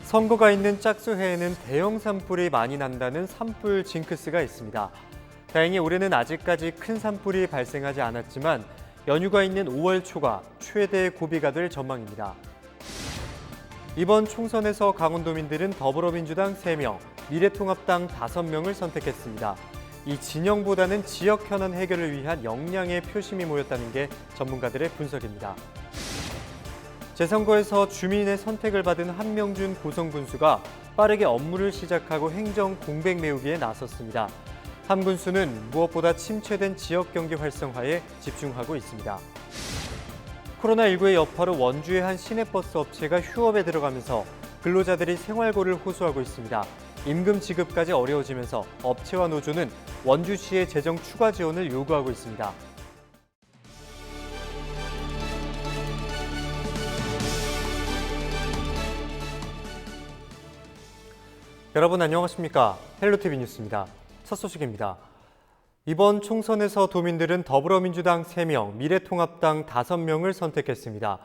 선거가 있는 짝수해에는 대형 산불이 많이 난다는 산불 징크스가 있습니다. 다행히 올해는 아직까지 큰 산불이 발생하지 않았지만 연휴가 있는 5월 초가 최대 고비가 될 전망입니다. 이번 총선에서 강원도민들은 더불어민주당 3명, 미래통합당 5명을 선택했습니다. 이 진영보다는 지역 현안 해결을 위한 역량의 표심이 모였다는 게 전문가들의 분석입니다. 재선거에서 주민의 선택을 받은 한명준 고성 군수가 빠르게 업무를 시작하고 행정 공백 메우기에 나섰습니다. 한 군수는 무엇보다 침체된 지역 경제 활성화에 집중하고 있습니다. 코로나19의 여파로 원주의 한 시내버스 업체가 휴업에 들어가면서 근로자들이 생활고를 호소하고 있습니다. 임금 지급까지 어려워지면서 업체와 노조는 원주시의 재정 추가 지원을 요구하고 있습니다. 여러분 안녕하십니까? 헬로티비 뉴스입니다. 첫 소식입니다. 이번 총선에서 도민들은 더불어민주당 3명, 미래통합당 5명을 선택했습니다.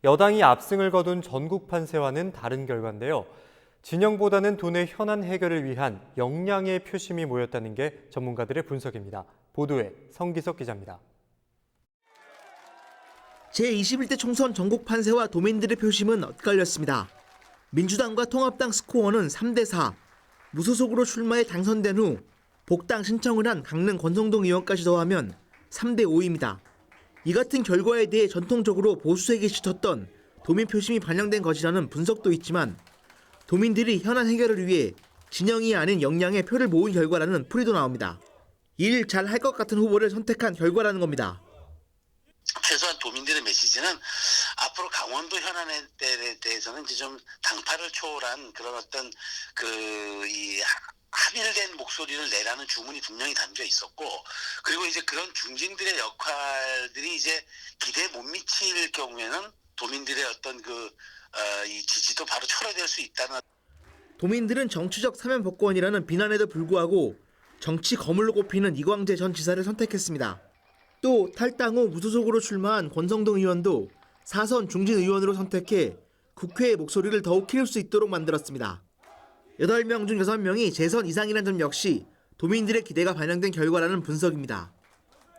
여당이 압승을 거둔 전국 판세와는 다른 결과인데요. 진영보다는 돈의 현안 해결을 위한 역량의 표심이 모였다는 게 전문가들의 분석입니다. 보도에 성기석 기자입니다. 제21대 총선 전국 판세와 도민들의 표심은 엇갈렸습니다. 민주당과 통합당 스코어는 3대4, 무소속으로 출마해 당선된 후 복당 신청을 한 강릉 권성동 의원까지 더하면 3대5입니다. 이 같은 결과에 대해 전통적으로 보수색이 짙었던 도민 표심이 반영된 것이라는 분석도 있지만 도민들이 현안 해결을 위해 진영이 아닌 역량의 표를 모은 결과라는 풀이도 나옵니다. 일 잘 할 것 같은 후보를 선택한 결과라는 겁니다. 최소한 도민들의 메시지는 앞으로 강원도 현안에 대해서는 이제 좀 당파를 초월한 그런 어떤 이 합일된 목소리를 내라는 주문이 분명히 담겨 있었고, 그리고 이제 그런 중진들의 역할들이 이제 기대에 못 미칠 경우에는 도민들의 어떤 이 지지도 바로 철회될 수 있다는. 도민들은 정치적 사면 복권이라는 비난에도 불구하고 정치 거물로 꼽히는 이광재 전 지사를 선택했습니다. 또 탈당 후 무소속으로 출마한 권성동 의원도 4선 중진 의원으로 선택해 국회의 목소리를 더욱 키울 수 있도록 만들었습니다. 8명 중 6명이 재선 이상이라는 점 역시 도민들의 기대가 반영된 결과라는 분석입니다.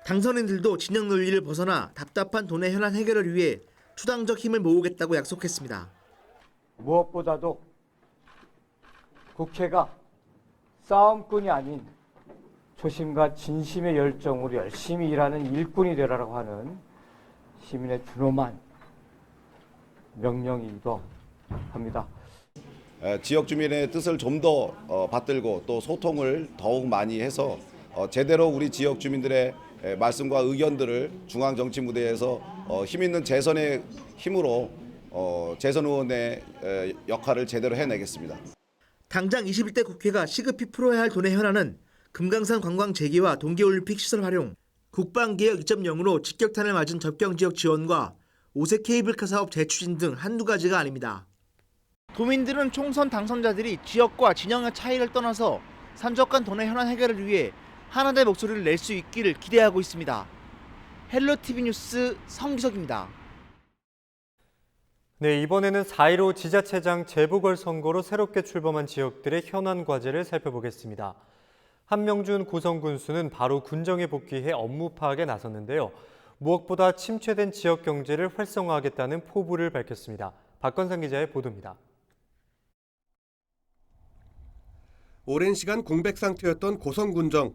당선인들도 진영 논리를 벗어나 답답한 돈의 현안 해결을 위해 추당적 힘을 모으겠다고 약속했습니다. 무엇보다도 국회가 싸움꾼이 아닌 초심과 진심의 열정으로 열심히 일하는 일꾼이 되라고 하는 시민의 준엄한 명령이기도 합니다. 지역 주민의 뜻을 좀 더 받들고 또 소통을 더욱 많이 해서 제대로 우리 지역 주민들의 말씀과 의견들을 중앙 정치 무대에서 힘 있는 재선의 힘으로 재선 의원의 역할을 제대로 해내겠습니다. 당장 21대 국회가 시급히 풀어야 할 돈의 현안은 금강산 관광 재개와 동계올림픽 시설 활용, 국방개혁 2.0으로 직격탄을 맞은 접경지역 지원과 오색 케이블카 사업 재추진 등 한두 가지가 아닙니다. 도민들은 총선 당선자들이 지역과 진영의 차이를 떠나서 산적한 돈의 현안 해결을 위해 하나의 목소리를 낼 수 있기를 기대하고 있습니다. 헬로티비 뉴스 성기석입니다. 네, 이번에는 4.15 지자체장 재보궐선거로 새롭게 출범한 지역들의 현안 과제를 살펴보겠습니다. 한명준 고성 군수는 바로 군정에 복귀해 업무 파악에 나섰는데요. 무엇보다 침체된 지역 경제를 활성화하겠다는 포부를 밝혔습니다. 박건상 기자의 보도입니다. 오랜 시간 공백 상태였던 고성군정.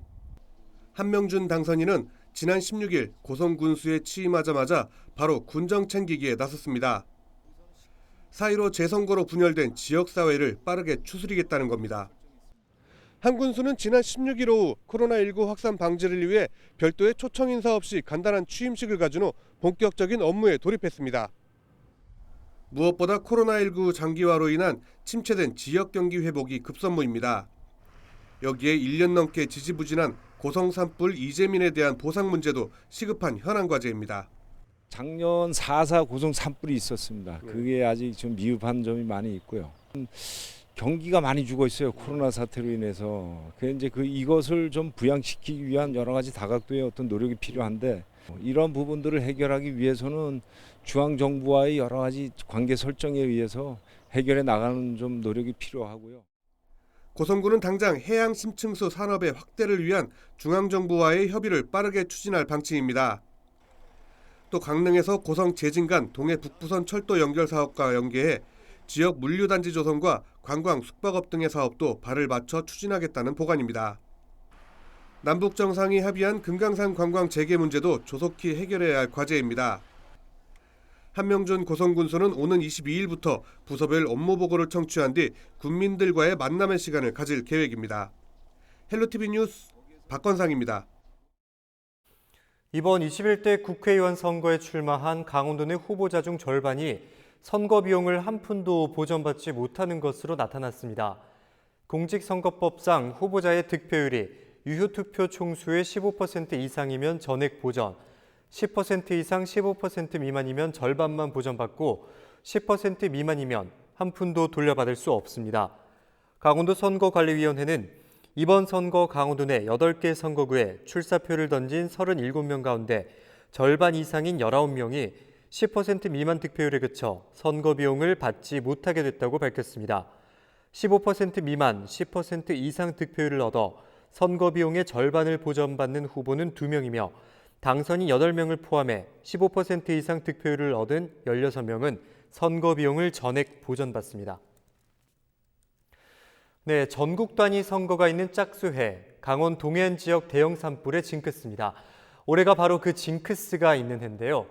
한명준 당선인은 지난 16일 고성 군수에 취임하자마자 바로 군정 챙기기에 나섰습니다. 4.15 재선거로 분열된 지역사회를 빠르게 추스리겠다는 겁니다. 한 군수는 지난 16일 오후 코로나19 확산 방지를 위해 별도의 초청 인사 없이 간단한 취임식을 가진 후 본격적인 업무에 돌입했습니다. 무엇보다 코로나19 장기화로 인한 침체된 지역 경기 회복이 급선무입니다. 여기에 1년 넘게 지지부진한 고성 산불 이재민에 대한 보상 문제도 시급한 현안 과제입니다. 작년 4.4 고성 산불이 있었습니다. 그게 아직 좀 미흡한 점이 많이 있고요. 경기가 많이 죽어 있어요. 코로나 사태로 인해서. 이것을 좀 부양시키기 위한 여러 가지 다각도의 어떤 노력이 필요한데 이런 부분들을 해결하기 위해서는 중앙정부와의 여러 가지 관계 설정에 의해서 해결해 나가는 좀 노력이 필요하고요. 고성군은 당장 해양 심층수 산업의 확대를 위한 중앙정부와의 협의를 빠르게 추진할 방침입니다. 또 강릉에서 고성 제진간 동해 북부선 철도 연결 사업과 연계해 지역 물류단지 조성과 관광 숙박업 등의 사업도 발을 맞춰 추진하겠다는 보관입니다. 남북 정상이 합의한 금강산 관광 재개 문제도 조속히 해결해야 할 과제입니다. 한명준 고성군수는 오는 22일부터 부서별 업무 보고를 청취한 뒤 군민들과의 만남의 시간을 가질 계획입니다. 헬로티비 뉴스 박건상입니다. 이번 21대 국회의원 선거에 출마한 강원도 내 후보자 중 절반이 선거 비용을 한 푼도 보전받지 못하는 것으로 나타났습니다. 공직선거법상 후보자의 득표율이 유효투표 총수의 15% 이상이면 전액 보전, 10% 이상 15% 미만이면 절반만 보전받고 10% 미만이면 한 푼도 돌려받을 수 없습니다. 강원도 선거관리위원회는 이번 선거 강원도 내 8개 선거구에 출사표를 던진 37명 가운데 절반 이상인 19명이 10% 미만 득표율에 그쳐 선거 비용을 받지 못하게 됐다고 밝혔습니다. 15% 미만, 10% 이상 득표율을 얻어 선거 비용의 절반을 보전받는 후보는 2명이며 당선인 8명을 포함해 15% 이상 득표율을 얻은 16명은 선거 비용을 전액 보전받습니다. 네, 전국 단위 선거가 있는 짝수해, 강원 동해안 지역 대형 산불의 징크스입니다. 올해가 바로 그 징크스가 있는 해인데요.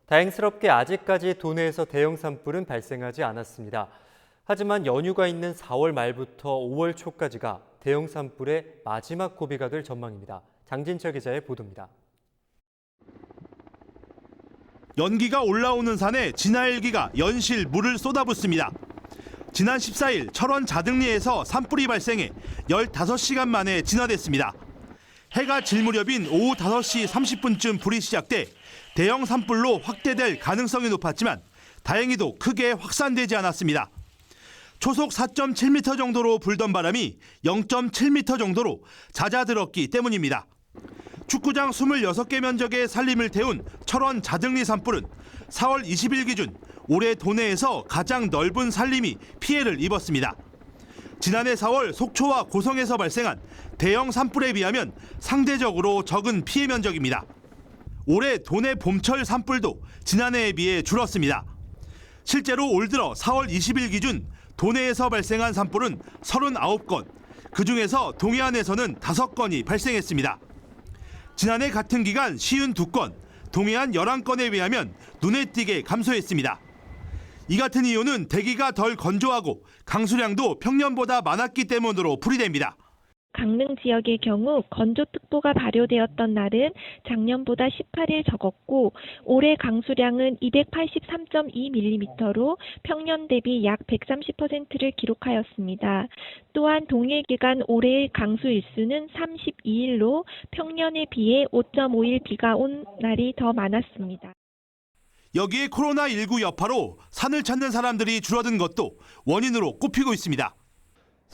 다행스럽게 아직까지 도내에서 대형 산불은 발생하지 않았습니다. 하지만 연휴가 있는 4월 말부터 5월 초까지가 대형 산불의 마지막 고비가 될 전망입니다. 장진철 기자의 보도입니다. 연기가 올라오는 산에 진화헬기가 연실 물을 쏟아붓습니다. 지난 14일 철원 자등리에서 산불이 발생해 15시간 만에 진화됐습니다. 해가 질 무렵인 오후 5시 30분쯤 불이 시작돼 대형 산불로 확대될 가능성이 높았지만 다행히도 크게 확산되지 않았습니다. 초속 4.7m 정도로 불던 바람이 0.7m 정도로 잦아들었기 때문입니다. 축구장 26개 면적의 산림을 태운 철원 자등리 산불은 4월 20일 기준 올해 도내에서 가장 넓은 산림이 피해를 입었습니다. 지난해 4월 속초와 고성에서 발생한 대형 산불에 비하면 상대적으로 적은 피해 면적입니다. 올해 도내 봄철 산불도 지난해에 비해 줄었습니다. 실제로 올 들어 4월 20일 기준 도내에서 발생한 산불은 39건, 그중에서 동해안에서는 5건이 발생했습니다. 지난해 같은 기간 52건, 동해안 11건에 비하면 눈에 띄게 감소했습니다. 이 같은 이유는 대기가 덜 건조하고 강수량도 평년보다 많았기 때문으로 풀이됩니다. 강릉 지역의 경우 건조특보가 발효되었던 날은 작년보다 18일 적었고 올해 강수량은 283.2mm로 평년 대비 약 130%를 기록하였습니다. 또한 동일 기간 올해의 강수 일수는 32일로 평년에 비해 5.5일 비가 온 날이 더 많았습니다. 여기에 코로나19 여파로 산을 찾는 사람들이 줄어든 것도 원인으로 꼽히고 있습니다.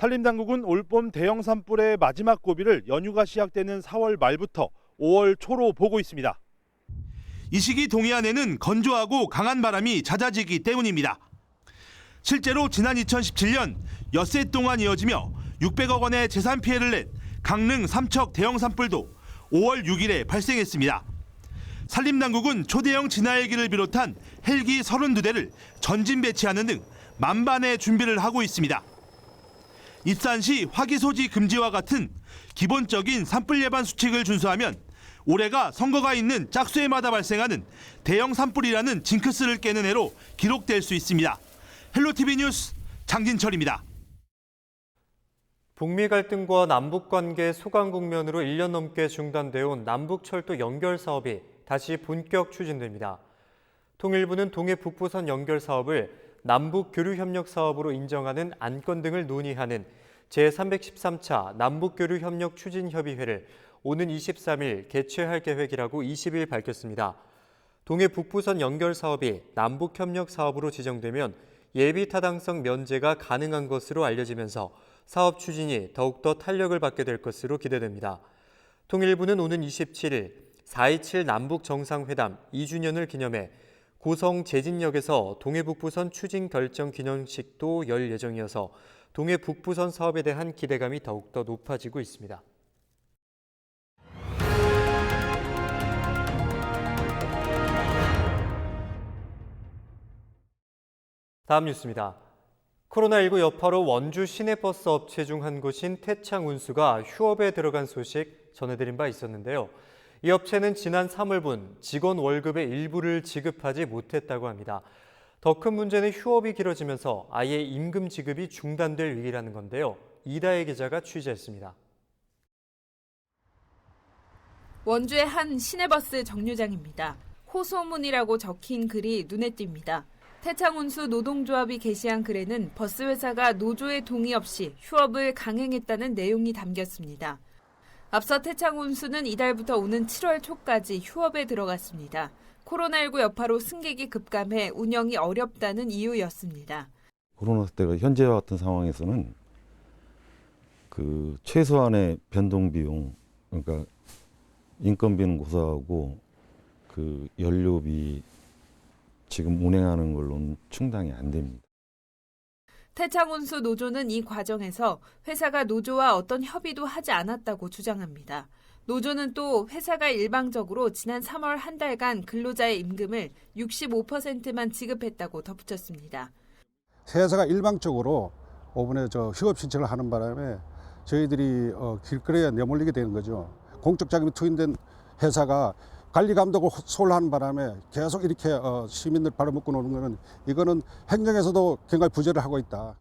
산림당국은 올봄 대형 산불의 마지막 고비를 연휴가 시작되는 4월 말부터 5월 초로 보고 있습니다. 이 시기 동해안에는 건조하고 강한 바람이 잦아지기 때문입니다. 실제로 지난 2017년 엿새 동안 이어지며 600억 원의 재산 피해를 낸 강릉 삼척 대형 산불도 5월 6일에 발생했습니다. 산림당국은 초대형 진화헬기를 비롯한 헬기 32대를 전진 배치하는 등 만반의 준비를 하고 있습니다. 입산 시 화기 소지 금지와 같은 기본적인 산불 예방 수칙을 준수하면 올해가 선거가 있는 짝수해마다 발생하는 대형 산불이라는 징크스를 깨는 해로 기록될 수 있습니다. 헬로티비 뉴스 장진철입니다. 북미 갈등과 남북 관계 소강 국면으로 1년 넘게 중단되어 온 남북철도 연결 사업이 다시 본격 추진됩니다. 통일부는 동해 북부선 연결 사업을 남북 교류 협력 사업으로 인정하는 안건 등을 논의하는 제313차 남북 교류 협력 추진 협의회를 오는 23일 개최할 계획이라고 20일 밝혔습니다. 동해 북부선 연결 사업이 남북 협력 사업으로 지정되면 예비 타당성 면제가 가능한 것으로 알려지면서 사업 추진이 더욱더 탄력을 받게 될 것으로 기대됩니다. 통일부는 오는 27일 4.27 남북 정상회담 2주년을 기념해 고성 제진역에서 동해북부선 추진 결정 기념식도 열 예정이어서 동해북부선 사업에 대한 기대감이 더욱더 높아지고 있습니다. 다음 뉴스입니다. 코로나19 여파로 원주 시내버스 업체 중 한 곳인 태창운수가 휴업에 들어간 소식 전해드린 바 있었는데요. 이 업체는 지난 3월분 직원 월급의 일부를 지급하지 못했다고 합니다. 더 큰 문제는 휴업이 길어지면서 아예 임금 지급이 중단될 위기라는 건데요. 이다혜 기자가 취재했습니다. 원주의 한 시내버스 정류장입니다. 호소문이라고 적힌 글이 눈에 띕니다. 태창운수 노동조합이 게시한 글에는 버스 회사가 노조의 동의 없이 휴업을 강행했다는 내용이 담겼습니다. 앞서 태창운수는 이달부터 오는 7월 초까지 휴업에 들어갔습니다. 코로나19 여파로 승객이 급감해 운영이 어렵다는 이유였습니다. 코로나 때가 현재와 같은 상황에서는 그 최소한의 변동 비용, 그러니까 인건비는 고사하고 그 연료비 지금 운행하는 걸로는 충당이 안 됩니다. 태창운수 노조는 이 과정에서 회사가 노조와 어떤 협의도 하지 않았다고 주장합니다. 노조는 또 회사가 일방적으로 지난 3월 한 달간 근로자의 임금을 65%만 지급했다고 덧붙였습니다. 회사가 일방적으로 오번에 휴업 신청을 하는 바람에 저희들이 길거리에 내몰리게 되는 거죠. 공적 자금이 투입된 회사가 관리 감독을 소홀하는 바람에 계속 이렇게 시민들 발아먹고 노는 거는 이거는 행정에서도 굉장히 부재를 하고 있다.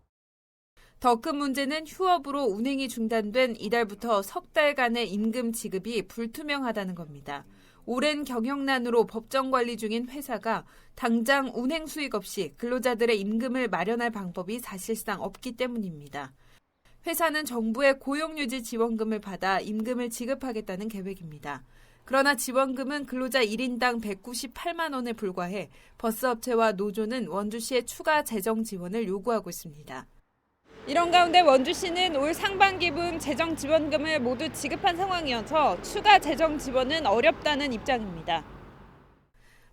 더 큰 문제는 휴업으로 운행이 중단된 이달부터 석 달간의 임금 지급이 불투명하다는 겁니다. 오랜 경영난으로 법정 관리 중인 회사가 당장 운행 수익 없이 근로자들의 임금을 마련할 방법이 사실상 없기 때문입니다. 회사는 정부의 고용유지 지원금을 받아 임금을 지급하겠다는 계획입니다. 그러나 지원금은 근로자 1인당 198만 원에 불과해 버스업체와 노조는 원주시에 추가 재정 지원을 요구하고 있습니다. 이런 가운데 원주시는 올 상반기분 재정 지원금을 모두 지급한 상황이어서 추가 재정 지원은 어렵다는 입장입니다.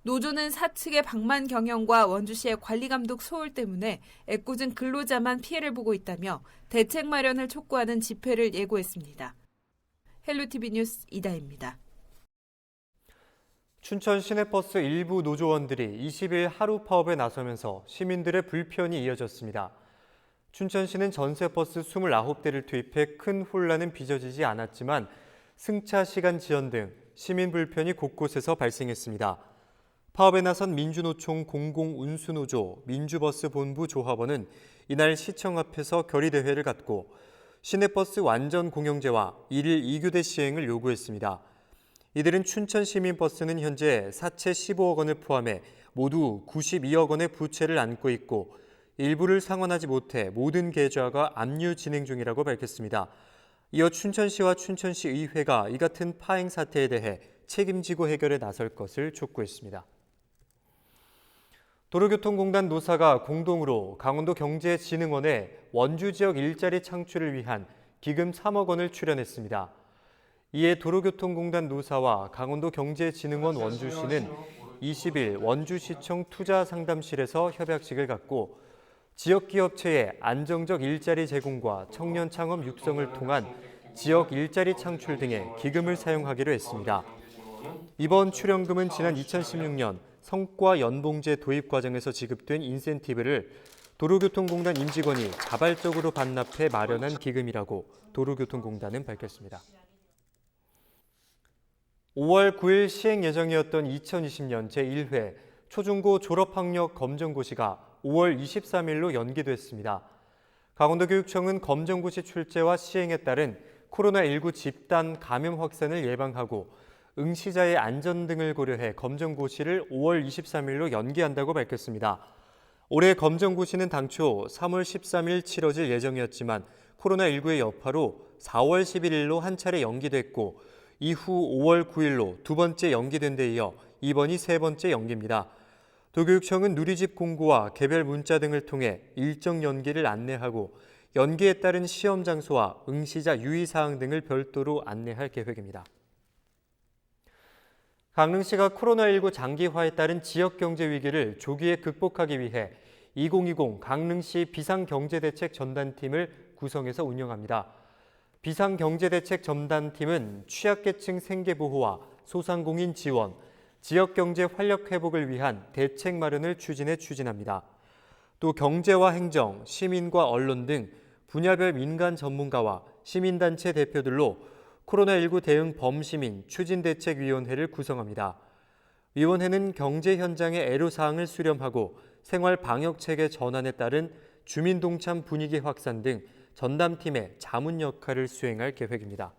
노조는 사측의 방만 경영과 원주시의 관리감독 소홀 때문에 애꿎은 근로자만 피해를 보고 있다며 대책 마련을 촉구하는 집회를 예고했습니다. 헬로티비 뉴스 이다혜입니다. 춘천 시내버스 일부 노조원들이 20일 하루 파업에 나서면서 시민들의 불편이 이어졌습니다. 춘천시는 전세버스 29대를 투입해 큰 혼란은 빚어지지 않았지만 승차 시간 지연 등 시민 불편이 곳곳에서 발생했습니다. 파업에 나선 민주노총 공공운수노조 민주버스 본부 조합원은 이날 시청 앞에서 결의대회를 갖고 시내버스 완전 공영제와 1일 2교대 시행을 요구했습니다. 이들은 춘천시민버스는 현재 사채 15억 원을 포함해 모두 92억 원의 부채를 안고 있고 일부를 상환하지 못해 모든 계좌가 압류 진행 중이라고 밝혔습니다. 이어 춘천시와 춘천시의회가 이 같은 파행 사태에 대해 책임지고 해결에 나설 것을 촉구했습니다. 도로교통공단 노사가 공동으로 강원도경제진흥원에 원주 지역 일자리 창출을 위한 기금 3억 원을 출연했습니다. 이에 도로교통공단 노사와 강원도경제진흥원 원주시는 20일 원주시청 투자상담실에서 협약식을 갖고 지역기업체의 안정적 일자리 제공과 청년 창업 육성을 통한 지역 일자리 창출 등의 기금을 사용하기로 했습니다. 이번 출연금은 지난 2016년 성과 연봉제 도입 과정에서 지급된 인센티브를 도로교통공단 임직원이 자발적으로 반납해 마련한 기금이라고 도로교통공단은 밝혔습니다. 5월 9일 시행 예정이었던 2020년 제1회 초중고 졸업학력 검정고시가 5월 23일로 연기됐습니다. 강원도교육청은 검정고시 출제와 시행에 따른 코로나19 집단 감염 확산을 예방하고 응시자의 안전 등을 고려해 검정고시를 5월 23일로 연기한다고 밝혔습니다. 올해 검정고시는 당초 3월 13일 치러질 예정이었지만 코로나19의 여파로 4월 11일로 한 차례 연기됐고 이후 5월 9일로 두 번째 연기된 데 이어 이번이 세 번째 연기입니다. 도교육청은 누리집 공고와 개별 문자 등을 통해 일정 연기를 안내하고 연기에 따른 시험 장소와 응시자 유의사항 등을 별도로 안내할 계획입니다. 강릉시가 코로나19 장기화에 따른 지역경제 위기를 조기에 극복하기 위해 2020 강릉시 비상경제대책 전담팀을 구성해서 운영합니다. 비상경제대책 전담팀은 취약계층 생계보호와 소상공인 지원, 지역경제 활력 회복을 위한 대책 마련을 추진합니다. 또 경제와 행정, 시민과 언론 등 분야별 민간 전문가와 시민단체 대표들로 코로나19 대응 범시민 추진대책위원회를 구성합니다. 위원회는 경제 현장의 애로사항을 수렴하고 생활 방역체계 전환에 따른 주민동참 분위기 확산 등 전담팀의 자문 역할을 수행할 계획입니다.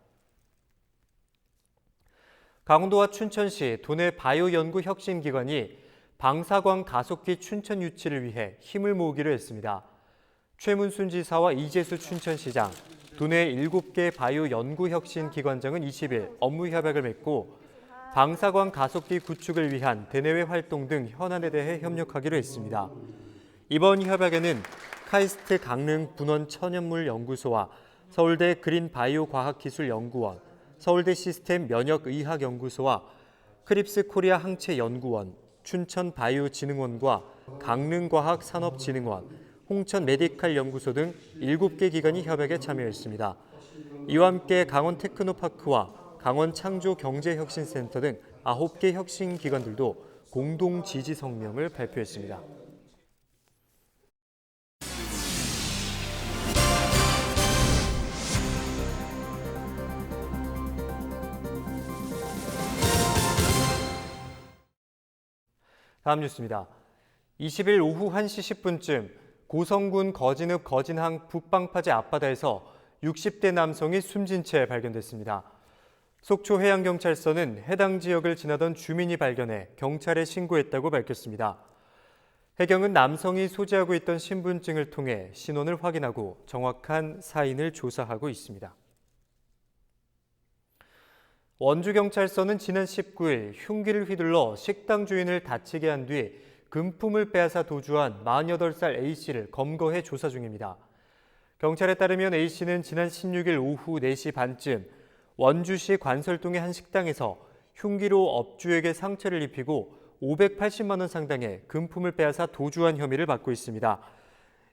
강원도와 춘천시 도내 바이오연구혁신기관이 방사광 가속기 춘천 유치를 위해 힘을 모으기로 했습니다. 최문순 지사와 이재수 춘천시장, 도내 7개 바이오 연구혁신 기관장은 20일 업무 협약을 맺고 방사광 가속기 구축을 위한 대내외 활동 등 현안에 대해 협력하기로 했습니다. 이번 협약에는 카이스트 강릉 분원 천연물 연구소와 서울대 그린 바이오 과학기술연구원, 서울대 시스템 면역의학 연구소와 크립스 코리아 항체 연구원, 춘천 바이오진흥원과 강릉과학산업진흥원, 홍천 메디칼 연구소 등 7개 기관이 협약에 참여했습니다. 이와 함께 강원 테크노파크와 강원 창조경제혁신센터 등 9개 혁신기관들도 공동 지지 성명을 발표했습니다. 다음 뉴스입니다. 20일 오후 1시 10분쯤 고성군 거진읍 거진항 북방파제 앞바다에서 60대 남성이 숨진 채 발견됐습니다. 속초해양경찰서는 해당 지역을 지나던 주민이 발견해 경찰에 신고했다고 밝혔습니다. 해경은 남성이 소지하고 있던 신분증을 통해 신원을 확인하고 정확한 사인을 조사하고 있습니다. 원주경찰서는 지난 19일 흉기를 휘둘러 식당 주인을 다치게 한 뒤 금품을 빼앗아 도주한 48살 A씨를 검거해 조사 중입니다. 경찰에 따르면 A씨는 지난 16일 오후 4시 반쯤 원주시 관설동의 한 식당에서 흉기로 업주에게 상처를 입히고 580만 원 상당의 금품을 빼앗아 도주한 혐의를 받고 있습니다.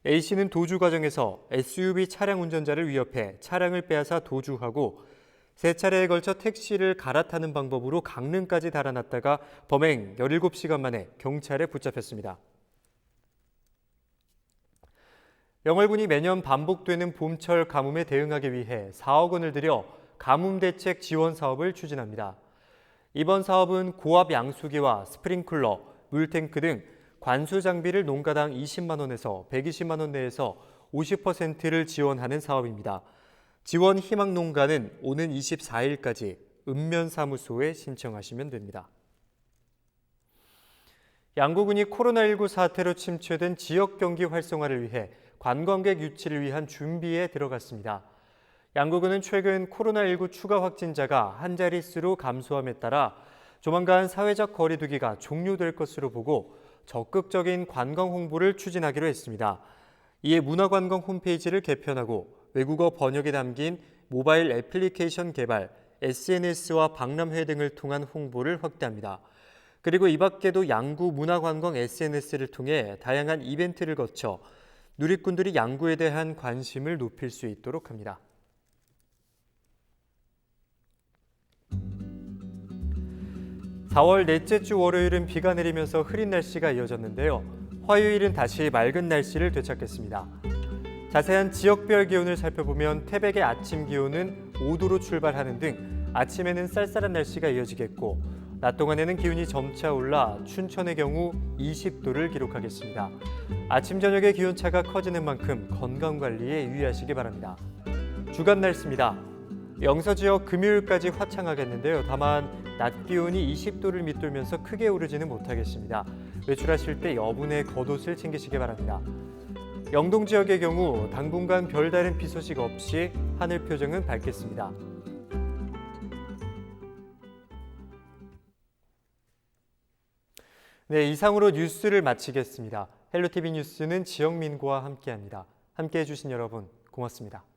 A씨는 도주 과정에서 SUV 차량 운전자를 위협해 차량을 빼앗아 도주하고 3차례에 걸쳐 택시를 갈아타는 방법으로 강릉까지 달아났다가 범행 17시간 만에 경찰에 붙잡혔습니다. 영월군이 매년 반복되는 봄철 가뭄에 대응하기 위해 4억 원을 들여 가뭄 대책 지원 사업을 추진합니다. 이번 사업은 고압 양수기와 스프링클러, 물탱크 등 관수 장비를 농가당 20만 원에서 120만 원 내에서 50%를 지원하는 사업입니다. 지원 희망 농가는 오는 24일까지 읍면사무소에 신청하시면 됩니다. 양구군이 코로나19 사태로 침체된 지역 경기 활성화를 위해 관광객 유치를 위한 준비에 들어갔습니다. 양구군은 최근 코로나19 추가 확진자가 한 자릿수로 감소함에 따라 조만간 사회적 거리 두기가 종료될 것으로 보고 적극적인 관광 홍보를 추진하기로 했습니다. 이에 문화관광 홈페이지를 개편하고 외국어 번역이 담긴 모바일 애플리케이션 개발, SNS와 박람회 등을 통한 홍보를 확대합니다. 그리고 이 밖에도 양구 문화관광 SNS를 통해 다양한 이벤트를 거쳐 누리꾼들이 양구에 대한 관심을 높일 수 있도록 합니다. (4월) 넷째 주 월요일은 비가 내리면서 흐린 날씨가 이어졌는데요. 화요일은 다시 맑은 날씨를 되찾겠습니다. 자세한 지역별 기온을 살펴보면 태백의 아침 기온은 5도로 출발하는 등 아침에는 쌀쌀한 날씨가 이어지겠고 낮 동안에는 기온이 점차 올라 춘천의 경우 20도를 기록하겠습니다. 아침 저녁의 기온차가 커지는 만큼 건강관리에 유의하시기 바랍니다. 주간 날씨입니다. 영서 지역 금요일까지 화창하겠는데요. 다만 낮 기온이 20도를 밑돌면서 크게 오르지는 못하겠습니다. 외출하실 때 여분의 겉옷을 챙기시기 바랍니다. 영동 지역의 경우 당분간 별다른 비 소식 없이 하늘 표정은 밝겠습니다. 네, 이상으로 뉴스를 마치겠습니다. 헬로티비 뉴스는 지영민과 함께합니다. 함께해 주신 여러분 고맙습니다.